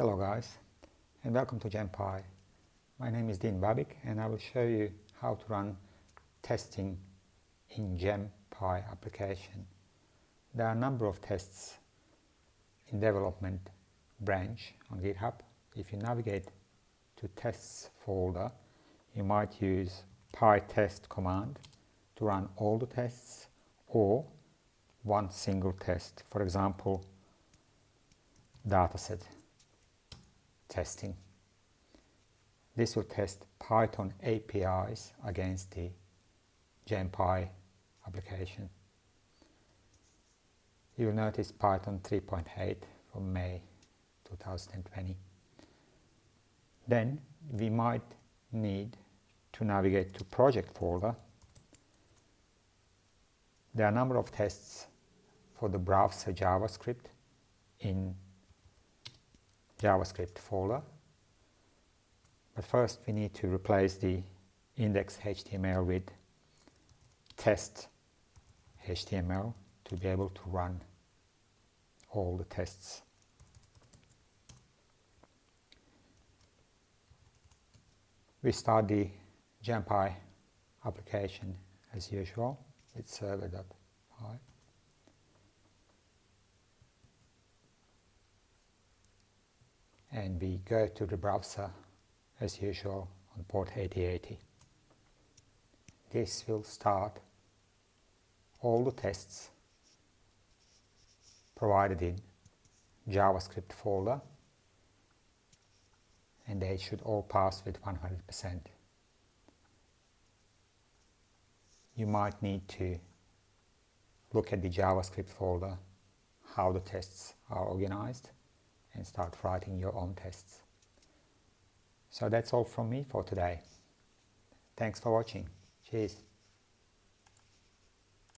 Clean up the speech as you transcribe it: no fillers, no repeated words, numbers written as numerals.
Hello guys, and welcome to Jam.py. My name is Dean Babik and I will show you how to run testing in Jam.py application. There are a number of tests in development branch on GitHub. If you navigate to tests folder, you might use pytest command to run all the tests or one single test. For example, dataset testing. This will test Python APIs against the Jam.py application. You will notice Python 3.8 from May 2020. Then we might need to navigate to project folder. There are a number of tests for the browser JavaScript in JavaScript folder. But first we need to replace the index.html with test.html to be able to run all the tests. We start the Jam.py application as usual with server.py. And we go to the browser as usual on port 8080. This will start all the tests provided in JavaScript folder, and they should all pass with 100%. You might need to look at the JavaScript folder, how the tests are organized, and start writing your own tests. So that's all from me for today. Thanks for watching. Cheers.